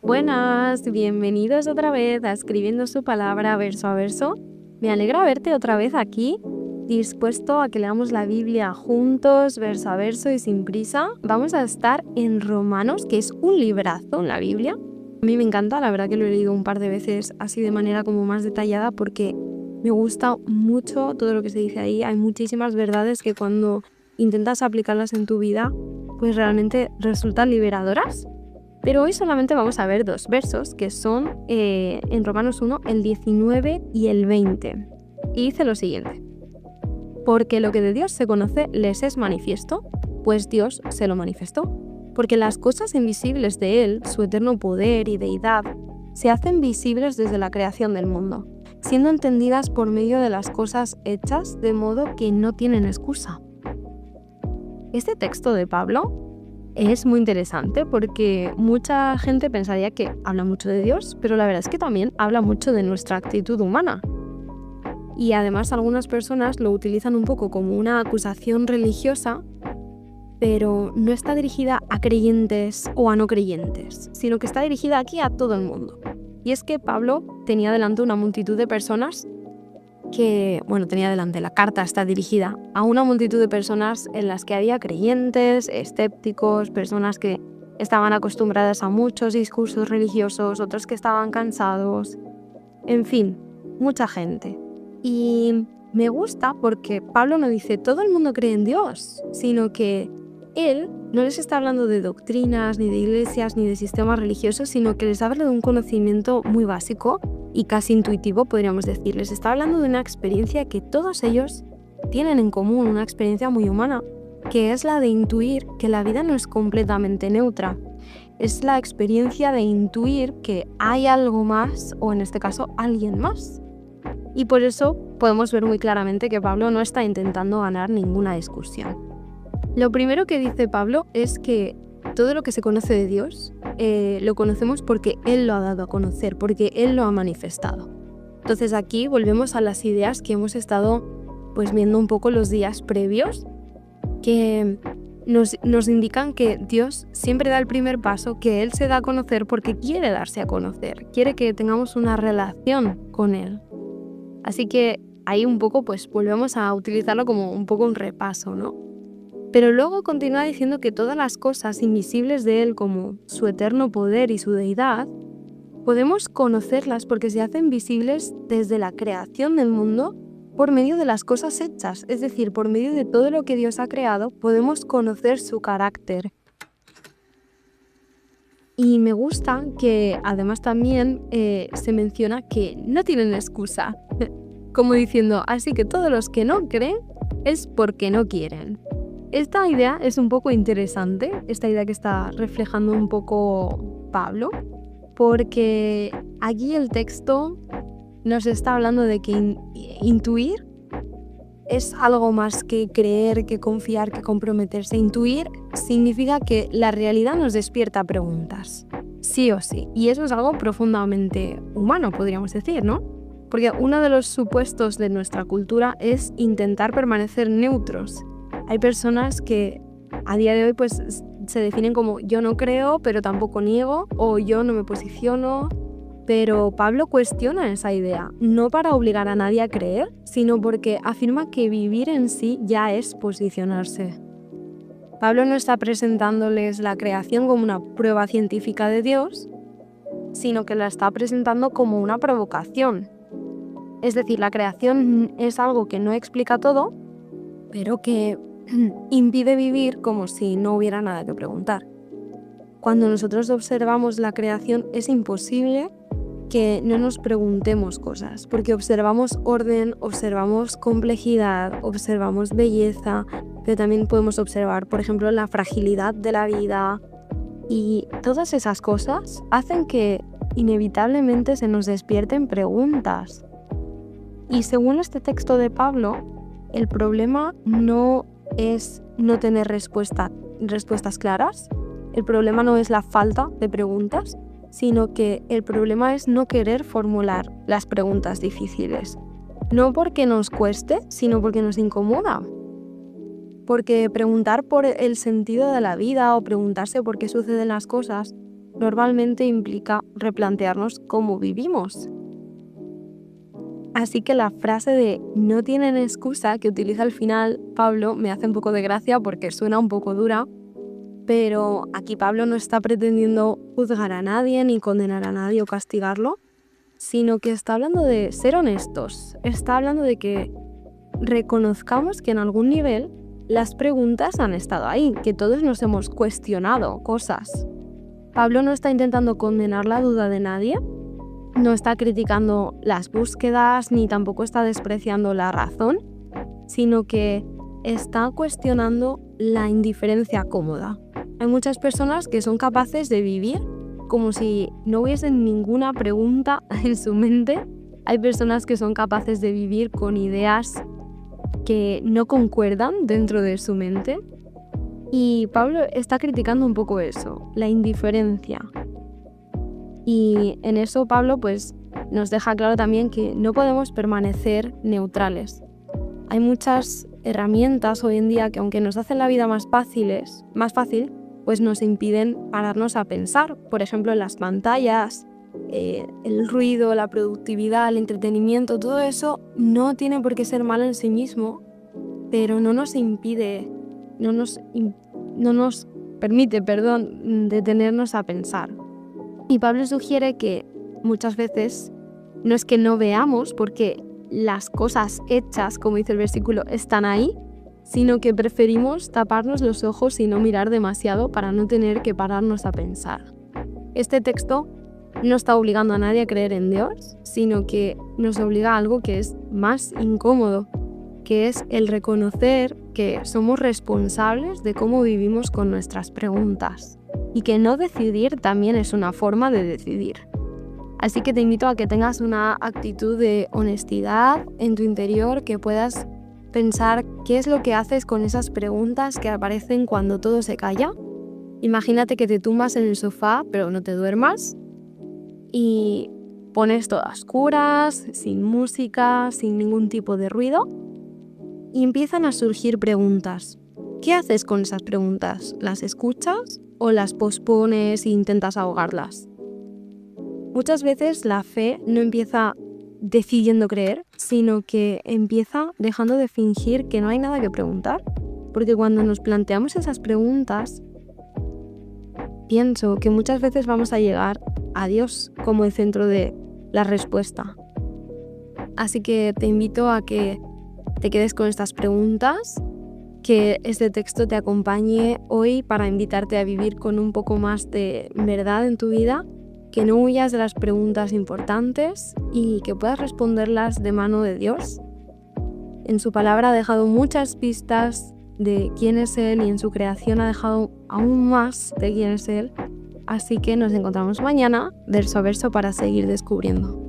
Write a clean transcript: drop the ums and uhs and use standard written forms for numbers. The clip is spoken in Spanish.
Buenas, bienvenidos otra vez a Escribiendo su palabra verso a verso. Me alegra verte otra vez aquí, dispuesto a que leamos la Biblia juntos, verso a verso y sin prisa. Vamos a estar en Romanos, que es un librazo en la Biblia. A mí me encanta, la verdad que lo he leído un par de veces así de manera como más detallada porque me gusta mucho todo lo que se dice ahí. Hay muchísimas verdades que cuando intentas aplicarlas en tu vida, pues realmente resultan liberadoras. Pero hoy solamente vamos a ver dos versos que son en Romanos 1, el 19 y el 20. Y dice lo siguiente: porque lo que de Dios se conoce les es manifiesto, pues Dios se lo manifestó. Porque las cosas invisibles de Él, su eterno poder y deidad, se hacen visibles desde la creación del mundo, siendo entendidas por medio de las cosas hechas, de modo que no tienen excusa. Este texto de Pablo es muy interesante porque mucha gente pensaría que habla mucho de Dios, pero la verdad es que también habla mucho de nuestra actitud humana. Y además algunas personas lo utilizan un poco como una acusación religiosa, pero no está dirigida a creyentes o a no creyentes, sino que está dirigida aquí a todo el mundo. Y es que Pablo tenía delante una multitud de personas la carta está dirigida a una multitud de personas en las que había creyentes, escépticos, personas que estaban acostumbradas a muchos discursos religiosos, otros que estaban cansados, en fin, mucha gente. Y me gusta porque Pablo no dice todo el mundo cree en Dios, sino que él no les está hablando de doctrinas, ni de iglesias, ni de sistemas religiosos, sino que les habla de un conocimiento muy básico y casi intuitivo, podríamos decir. Les está hablando de una experiencia que todos ellos tienen en común, una experiencia muy humana, que es la de intuir que la vida no es completamente neutra. Es la experiencia de intuir que hay algo más, o en este caso, alguien más. Y por eso podemos ver muy claramente que Pablo no está intentando ganar ninguna discusión. Lo primero que dice Pablo es que todo lo que se conoce de Dios lo conocemos porque Él lo ha dado a conocer, porque Él lo ha manifestado. Entonces aquí volvemos a las ideas que hemos estado viendo un poco los días previos, que nos indican que Dios siempre da el primer paso, que Él se da a conocer porque quiere darse a conocer, quiere que tengamos una relación con Él. Así que ahí un poco volvemos a utilizarlo como un poco un repaso, ¿no? Pero luego continúa diciendo que todas las cosas invisibles de Él, como su eterno poder y su deidad, podemos conocerlas porque se hacen visibles desde la creación del mundo por medio de las cosas hechas, es decir, por medio de todo lo que Dios ha creado, podemos conocer su carácter. Y me gusta que además también se menciona que no tienen excusa, como diciendo, así que todos los que no creen es porque no quieren. Esta idea es un poco interesante, esta idea que está reflejando un poco Pablo, porque aquí el texto nos está hablando de que intuir es algo más que creer, que confiar, que comprometerse. Intuir significa que la realidad nos despierta preguntas, sí o sí, y eso es algo profundamente humano, podríamos decir, ¿no? Porque uno de los supuestos de nuestra cultura es intentar permanecer neutros. Hay personas que a día de hoy se definen como yo no creo, pero tampoco niego, o yo no me posiciono. Pero Pablo cuestiona esa idea, no para obligar a nadie a creer, sino porque afirma que vivir en sí ya es posicionarse. Pablo no está presentándoles la creación como una prueba científica de Dios, sino que la está presentando como una provocación. Es decir, la creación es algo que no explica todo, pero que impide vivir como si no hubiera nada que preguntar. Cuando nosotros observamos la creación es imposible que no nos preguntemos cosas, porque observamos orden, observamos complejidad, observamos belleza, pero también podemos observar, por ejemplo, la fragilidad de la vida, y todas esas cosas hacen que inevitablemente se nos despierten preguntas. Y según este texto de Pablo, el problema no es no tener respuestas claras, el problema no es la falta de preguntas, sino que el problema es no querer formular las preguntas difíciles. No porque nos cueste, sino porque nos incomoda. Porque preguntar por el sentido de la vida o preguntarse por qué suceden las cosas normalmente implica replantearnos cómo vivimos. Así que la frase de no tienen excusa que utiliza al final Pablo me hace un poco de gracia porque suena un poco dura, pero aquí Pablo no está pretendiendo juzgar a nadie ni condenar a nadie o castigarlo, sino que está hablando de ser honestos, está hablando de que reconozcamos que en algún nivel las preguntas han estado ahí, que todos nos hemos cuestionado cosas. Pablo no está intentando condenar la duda de nadie, no está criticando las búsquedas ni tampoco está despreciando la razón, sino que está cuestionando la indiferencia cómoda. Hay muchas personas que son capaces de vivir como si no hubiese ninguna pregunta en su mente. Hay personas que son capaces de vivir con ideas que no concuerdan dentro de su mente. Y Pablo está criticando un poco eso, la indiferencia. Y en eso Pablo pues nos deja claro también que no podemos permanecer neutrales. Hay muchas herramientas hoy en día que aunque nos hacen la vida más fácil, pues nos impiden pararnos a pensar. Por ejemplo, las pantallas, el ruido, la productividad, el entretenimiento, todo eso no tiene por qué ser malo en sí mismo, pero no nos permite detenernos a pensar. Y Pablo sugiere que muchas veces no es que no veamos porque las cosas hechas, como dice el versículo, están ahí, sino que preferimos taparnos los ojos y no mirar demasiado para no tener que pararnos a pensar. Este texto no está obligando a nadie a creer en Dios, sino que nos obliga a algo que es más incómodo, que es el reconocer que somos responsables de cómo vivimos con nuestras preguntas y que no decidir también es una forma de decidir. Así que te invito a que tengas una actitud de honestidad en tu interior, que puedas pensar qué es lo que haces con esas preguntas que aparecen cuando todo se calla. Imagínate que te tumbas en el sofá, pero no te duermas, y pones todo a oscuras, sin música, sin ningún tipo de ruido, y empiezan a surgir preguntas. ¿Qué haces con esas preguntas? ¿Las escuchas o las pospones e intentas ahogarlas? Muchas veces la fe no empieza decidiendo creer, sino que empieza dejando de fingir que no hay nada que preguntar. Porque cuando nos planteamos esas preguntas, pienso que muchas veces vamos a llegar a Dios como el centro de la respuesta. Así que te invito a que te quedes con estas preguntas, que este texto te acompañe hoy para invitarte a vivir con un poco más de verdad en tu vida, que no huyas de las preguntas importantes y que puedas responderlas de mano de Dios. En su palabra ha dejado muchas pistas de quién es Él y en su creación ha dejado aún más de quién es Él. Así que nos encontramos mañana verso a verso para seguir descubriendo.